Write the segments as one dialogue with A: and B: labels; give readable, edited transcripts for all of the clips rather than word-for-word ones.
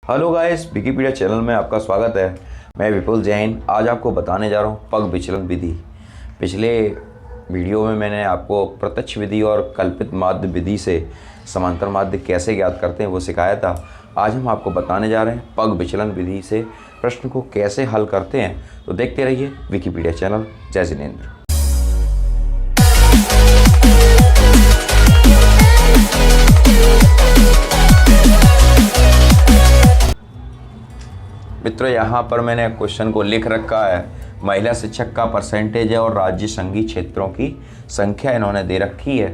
A: Hello guys, Wikipedia channel में आपका स्वागत है। मैं विपुल जैन आज आपको बताने जा रहा हूँ पग विचलन विधि। पिछले वीडियो में मैंने आपको प्रत्यक्ष विधि और कल्पित माध्य विधि से समांतर माध्य कैसे ज्ञात करते हैं वो सिखाया था। आज हम आपको बताने जा रहे हैं पग विचलन विधि से प्रश्न को कैसे हल करते हैं। तो देखते रहिए विकिपीडिया चैनल। जय जिनेंद्र। मित्रों, यहाँ पर मैंने क्वेश्चन को लिख रखा है। महिला शिक्षक का परसेंटेज है और राज्य संघीय क्षेत्रों की संख्या इन्होंने दे रखी है।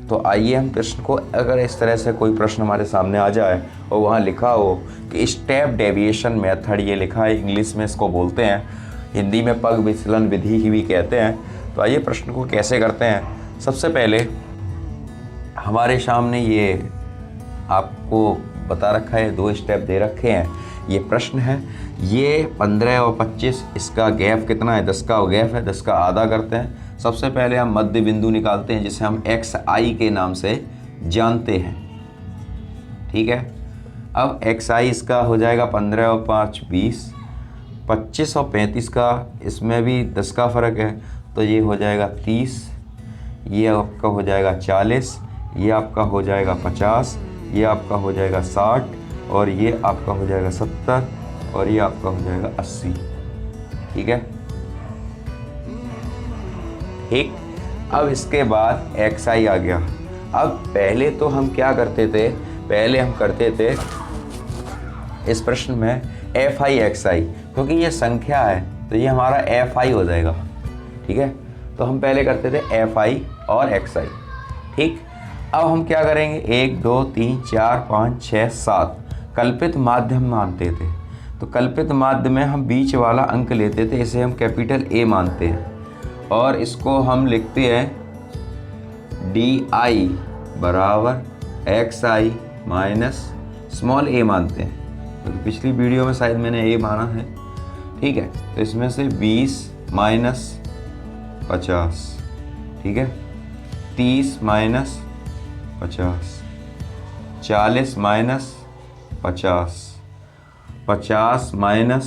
A: तो आइए हम प्रश्न को, अगर इस तरह से कोई प्रश्न हमारे सामने आ जाए और वहाँ लिखा हो कि स्टेप डेविएशन मेथड, ये लिखा है, इंग्लिश में इसको बोलते हैं, हिंदी में पग विचलन विधि ही भी कहते हैं। तो आइए प्रश्न को कैसे करते हैं। सबसे पहले हमारे सामने ये आपको बता रखा है, 2 स्टेप दे रखे हैं। ये प्रश्न है, ये 15 और 25, इसका गैप कितना है? 10 का गैप है, 10 का आधा करते हैं। सबसे पहले हम मध्य बिंदु निकालते हैं जिसे हम xi के नाम से जानते हैं। ठीक है, अब xi इसका हो जाएगा 15 और 5 20, 25 और 35 का, इसमें भी 10 का फ़र्क है तो ये हो जाएगा 30, ये आपका हो जाएगा 40, ये आपका हो जाएगा 50, ये आपका हो जाएगा 60 और ये आपका हो जाएगा 70 और ये आपका हो जाएगा 80। ठीक है, ठीक। अब इसके बाद xi आ गया। अब पहले तो हम क्या करते थे, पहले हम करते थे इस प्रश्न में fi xi, क्योंकि ये संख्या है तो ये हमारा fi हो जाएगा। ठीक है, तो हम पहले करते थे fi और xi। ठीक, अब हम क्या करेंगे, 1 2 3 4 5 6 7 कल्पित माध्यम मानते थे। तो कल्पित माध्य में हम बीच वाला अंक लेते थे, इसे हम कैपिटल A मानते हैं और इसको हम लिखते हैं di बराबर xi माइनस स्मॉल a मानते हैं, तो पिछली वीडियो में शायद मैंने a माना है। ठीक है, तो इसमें से 20 माइनस 50, ठीक है, 30 माइनस 50, 40 माइनस 50, 50 माइनस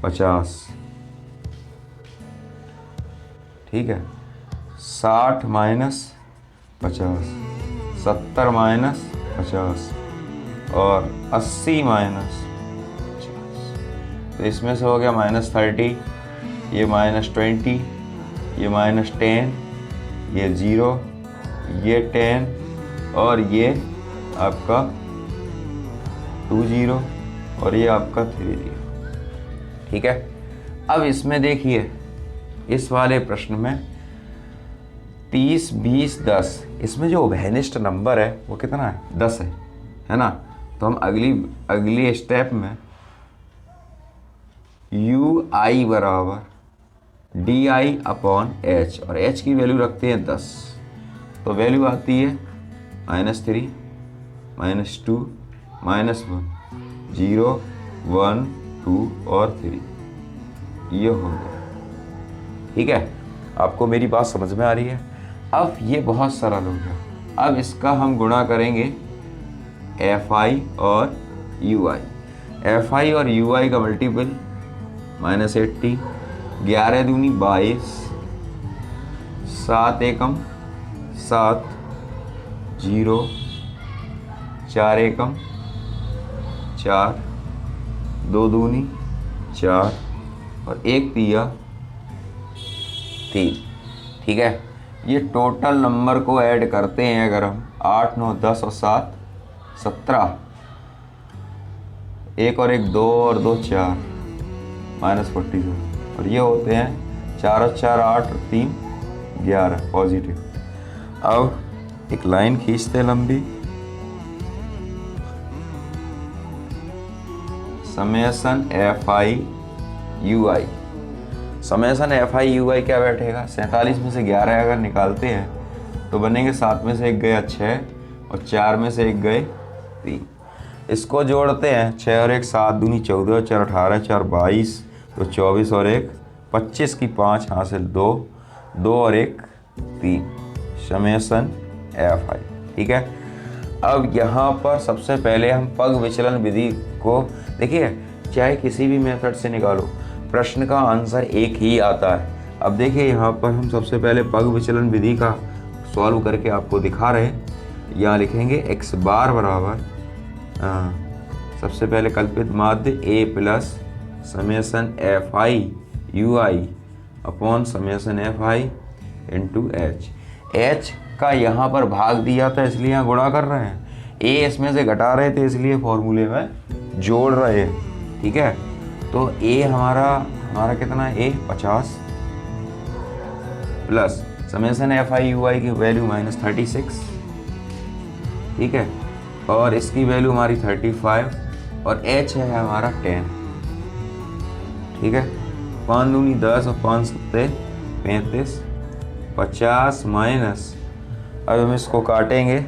A: 50, ठीक है, 60 माइनस 50, 70 माइनस 50 और 80 माइनस 50। तो इसमें से हो गया -30, ये -20, ये -10, ये 0, ये 10 और ये आपका 20 और ये आपका 30। ठीक है, अब इसमें देखिए, इस वाले प्रश्न में 30 20 10, इसमें जो उभयनिष्ठ नंबर है वो कितना है? 10 है ना। तो हम अगली स्टेप में ui बराबर di अपॉन h, और h की वैल्यू रखते हैं 10। तो वैल्यू आती है -3 -2 -1 0 1 2 और 3, ये हो गया। ठीक है, आपको मेरी बात समझ में आ रही है। अब ये बहुत सरल हो गया। अब इसका हम गुणा करेंगे fi और ui। fi और ui का मल्टीपल -80, 11 दूनी 22, 7 एकम 7, 0, 4 एकम 4, 2 दूनी 4 और 1 तिया 3। ठीक है, ये टोटल नंबर को ऐड करते हैं अगर हम 8 9 10 और 7 17, 1 और 1 2 और 2 4 -47 और ये होते हैं 4 और 4 8 और 3 11 पॉजिटिव। अब एक लाइन खींचते हैं लंबी, summation fi ui। Summation fi ui क्या बैठेगा? 47 में से 11 अगर निकालते हैं तो बनेंगे 7 में से 1 गया 6 और 4 में से 1 गए 3। इसको जोड़ते हैं, 6 और 1 7 दूनी 14 और 4 18, 4 22, तो 24 और 1 25 की 5 हासिल 2, 2 और 1 3, समेसन fi। ठीक है, अब यहाँ पर सबसे पहले हम पग विचलन विधि को देखिए, चाहे किसी भी मेथड से निकालो प्रश्न का आंसर एक ही आता है। अब देखिए यहाँ पर हम सबसे पहले पग विचलन विधि का सॉल्व करके आपको दिखा रहे हैं। यहाँ लिखेंगे x बार बराबर सबसे पहले कल्पित माध्य a plus summation F I U I upon summation F I into H का यहाँ पर भाग दिया था इसलिए यहाँ गुणा कर रहे हैं, a इसमें से घटा रहे थे इसलिए फॉर्मूले में जोड़ रहे हैं। ठीक है, तो a हमारा कितना है, a 50 plus summation F I U I की वैल्यू -36। ठीक है, और इसकी वैल्यू हमारी 35 और h है हमारा 10। ठीक है, 5 दूनी 10 और 5 सत्ते 35, 50 माइनस, अब हम इसको काटेंगे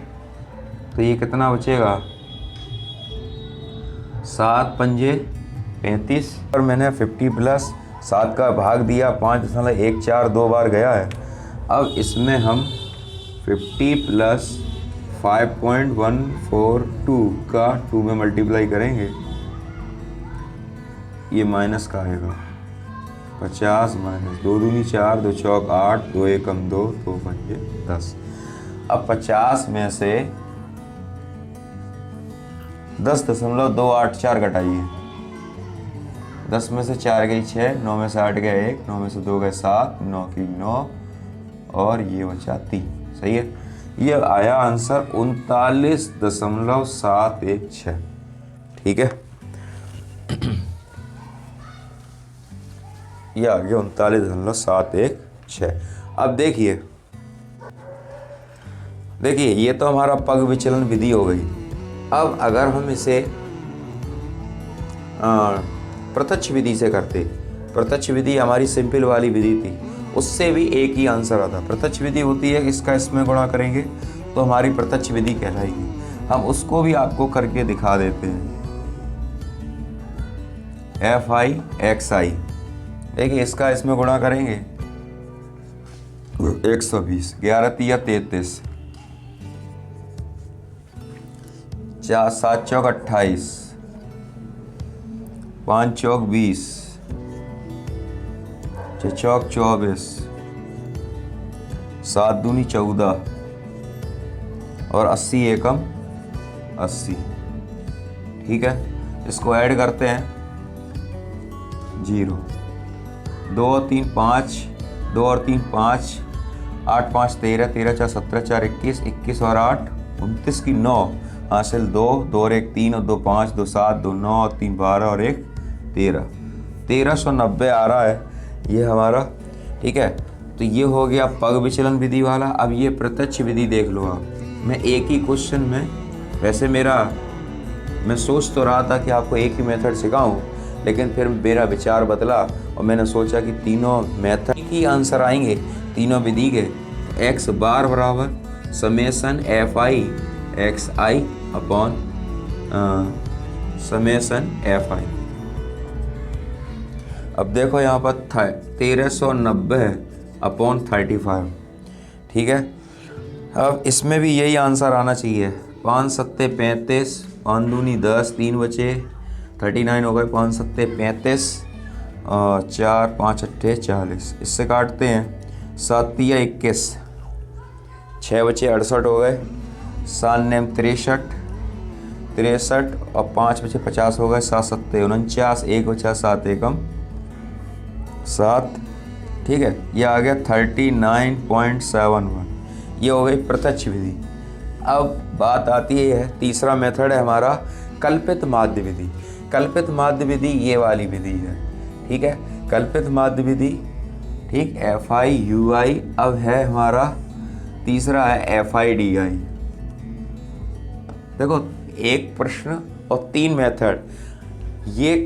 A: तो ये कितना बचेगा, 7 पंजे 35 और मैंने 50 प्लस 7 का भाग दिया, 5.14 2 बार गया है। अब इसमें हम 50 प्लस 5.142 का 2 में मल्टीप्लाई करेंगे, ये माइनस का आएगा 50 माइनस 2 दूनी 4 2 चौक 8 2 एकम 2 2 पंजे 10। अब 50 में से 10.284 घटाइए, 10 में से 4 गई 6, 9 में से 8 गया 1, 9 में से 2 गए 7, 9 की 9 और ये बचा 3। सही है, ये आया आंसर 39.716। ठीक है, ये आ गया 39.716। अब देखिए ये तो हमारा पग विचलन विधि हो गई। अब अगर हम इसे प्रत्यक्ष विधि से करते, प्रत्यक्ष विधि हमारी सिंपल वाली विधि थी, उससे भी एक ही आंसर आता। प्रत्यक्ष विधि होती है इसका इसमें गुणा करेंगे तो हमारी प्रत्यक्ष विधि कहलाएगी। हम उसको भी आपको करके दिखा देते हैं। एफ आई एक्स आई, देखिए इसका इसमें गुणा करेंगे 120, 11 तिया 33, 7 चौक 28, 5 चौक 20, 6 चौक 24, 7 दूनी 14 और 80 एकम 80। ठीक है, इसको ऐड करते हैं 0, 2 और 3 5, 2 और 3 5, 8 5 13, 13 4 17, 4 21, 21 और 8 29 की 9 हासिल 2, 2 और 1 3 और 2 5, 2 7, 2 9 और 3 12 और 1 13, 1390 आ रहा है ये हमारा। ठीक है, तो ये हो गया पग विचलन विधि वाला। अब ये प्रत्यक्ष विधि देख लो आप। मैं एक ही क्वेश्चन में, वैसे मैं सोच तो रहा था कि आपको एक ही मेथड सिखाऊं, लेकिन फिर मेरा विचार बदला और मैंने सोचा कि तीनों मेथड ही आंसर आएंगे तीनों विधि के। एक्स बार बराबर समेसन एफ आई एक्स आई अपॉन समेसन एफ आई। अब देखो यहाँ पर 1390 अपॉन 35। ठीक है, अब इसमें भी यही आंसर आना चाहिए। 5 सत्ते 35, 5 दूनी 10, 3 बचे 39 हो गए, 5 सत्ते 35 और 4 5 अट्ठे 40। इससे काटते हैं 7 तिया 21, 6 बचे 68 हो गए, 7 नेम 63 और 5 बचे 50 हो गए, 7 सत्ते 49, 1 बचा 7 एकम 7। ठीक है, ये आ गया 39.71। ये हो गई प्रत्यक्ष विधि। अब बात आती है, तीसरा मेथड है हमारा कल्पित माध्य विधि। कल्पित माध्य विधि ये वाली विधि है। ठीक है, कल्पित माध्य विधि। ठीक, एफ आई यू आई। अब है हमारा तीसरा है एफ आई डी आई। देखो, एक प्रश्न और 3 मेथड। ये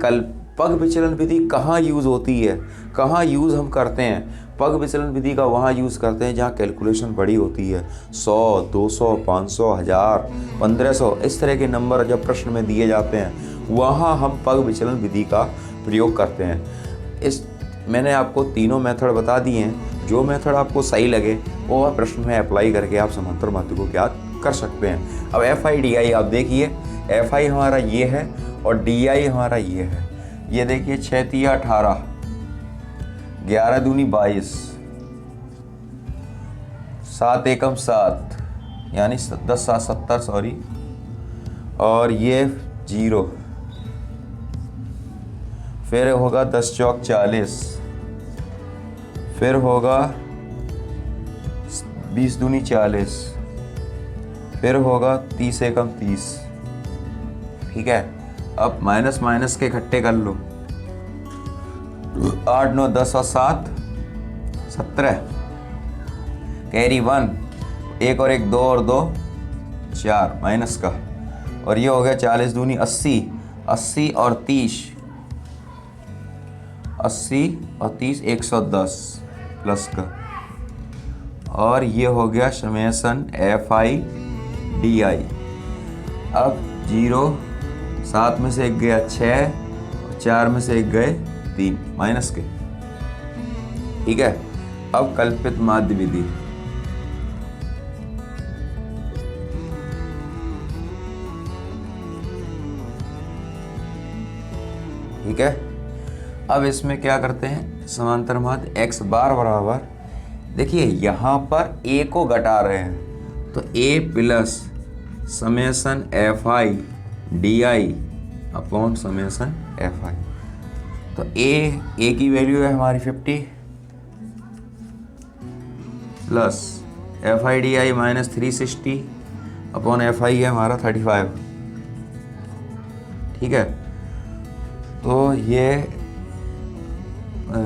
A: पग विचलन विधि कहाँ यूज़ होती है, कहाँ यूज़ हम करते हैं? पग विचलन विधि का वहाँ यूज़ करते हैं जहाँ कैलकुलेशन बड़ी होती है। 100, 200, 500, 1000, 1500 इस तरह के नंबर जब प्रश्न में दिए जाते हैं, वहाँ हम पग विचलन विधि का प्रयोग करते हैं। मैंने आपको तीनों मेथड बता दिए हैं। जो मेथड आपको सही लगे वो प्रश्न में अप्लाई करके आप समांतर माध्य को ज्ञात कर सकते हैं। अब एफ आई डी आई आप देखिए, एफ आई हमारा ये है और डी आई हमारा ये है। ये देखिए 6 तिया 18, 11 दूनी 22, 7 एकम 7 यानी 10 7 70 सॉरी, और ये 0, फिर होगा 10 चौक 40, फिर होगा 20 दूनी 40, फिर होगा 30 एकम 30। ठीक है, अब माइनस माइनस के इकट्ठे कर लो, 8 9 10 और 7 17, कैरी 1, 1 और 1 2 और 2 4 माइनस का, और ये हो गया 40 दूनी 80, 80 और 30, 80 और 30 110 प्लस का, और ये हो गया summation F I D I. अब 0, 7 में से 1 गया 6, 4 में से 1 गए 3 माइनस के। ठीक है, अब कल्पित माध्य विधि। ठीक है, अब इसमें क्या करते हैं, समांतर माध्य x बार बराबर, देखिए यहाँ पर a को घटा रहे हैं तो a plus summation F I D I upon summation F आई। तो a की वैल्यू है हमारी 50 plus F I D I minus 360 upon F I है हमारा 35। ठीक है, तो ये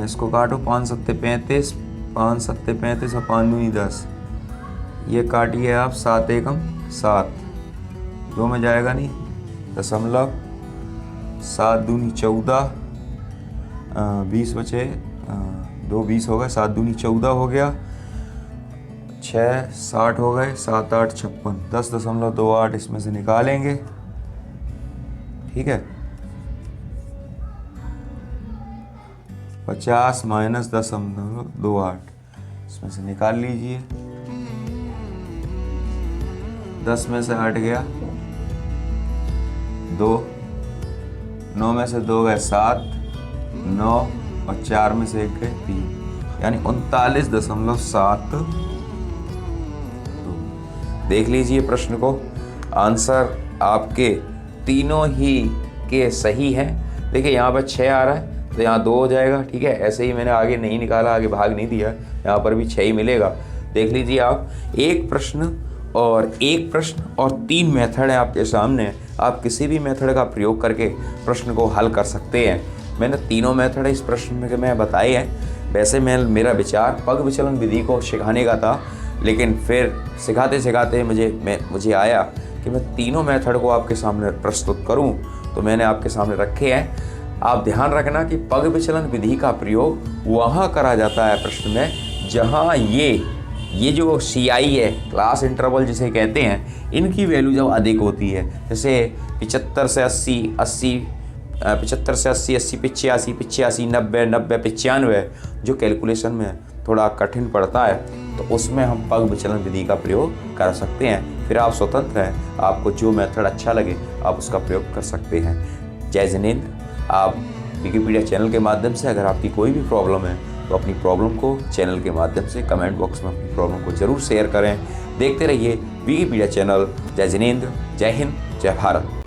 A: इसको काटो, 5 सत्ते 35, 5 सत्ते 35 और 5 दूनी 10, ये काटिए आप 7 एकम 7, 2 में जाएगा नहीं, दशमलव, 7 दूनी 14, 20 बचे, 2 20 हो गए, 7 दूनी 14 हो गया, 6 60 हो गए, 7 8 56, 10.28 इसमें से निकालेंगे। ठीक है, 50 माइनस 10.28 इसमें से निकाल लीजिए, 10 में से 8 गया 2, 9 में से 2 गए 7, 9 और 4 में से 1 गए 3, यानी 39.7। देख लीजिए प्रश्न को, आंसर आपके तीनों ही के सही हैं। देखिए यहाँ पर 6 आ रहा है तो यहाँ 2 हो जाएगा। ठीक है, ऐसे ही मैंने आगे नहीं निकाला, आगे भाग नहीं दिया, यहाँ पर भी 6 ही मिलेगा। देख लीजिए आप, एक प्रश्न और 3 मेथड है आपके सामने, आप किसी भी मेथड का प्रयोग करके प्रश्न को हल कर सकते हैं। मैंने तीनों मेथड इस प्रश्न में मैं बताए हैं। वैसे मेरा विचार पग विचलन विधि को सिखाने का था, लेकिन फिर सिखाते सिखाते मुझे आया कि मैं तीनों मेथड को आपके सामने प्रस्तुत करूं, तो मैंने आपके सामने रखे हैं। आप ध्यान रखना कि पग विचलन विधि का प्रयोग वहाँ करा जाता है प्रश्न में जहाँ ये जो सी आई है, क्लास इंटरवल जिसे कहते हैं, इनकी वैल्यू जब अधिक होती है, जैसे 75 से 80, 80, 75 से 80, 80 85, 85 90, 90 95, जो कैलकुलेशन में थोड़ा कठिन पड़ता है, तो उसमें हम पग विचलन विधि का प्रयोग कर सकते हैं। फिर आप स्वतंत्र हैं, आपको जो मेथड अच्छा लगे आप उसका प्रयोग कर सकते हैं। जय जिनेंद्र। आप विकिपीडिया चैनल के माध्यम से अगर आपकी कोई भी प्रॉब्लम है तो अपनी प्रॉब्लम को चैनल के माध्यम से कमेंट बॉक्स में अपनी प्रॉब्लम को ज़रूर शेयर करें। देखते रहिए विकिपीडिया चैनल। जय जिनेंद्र, जय हिंद, जय भारत।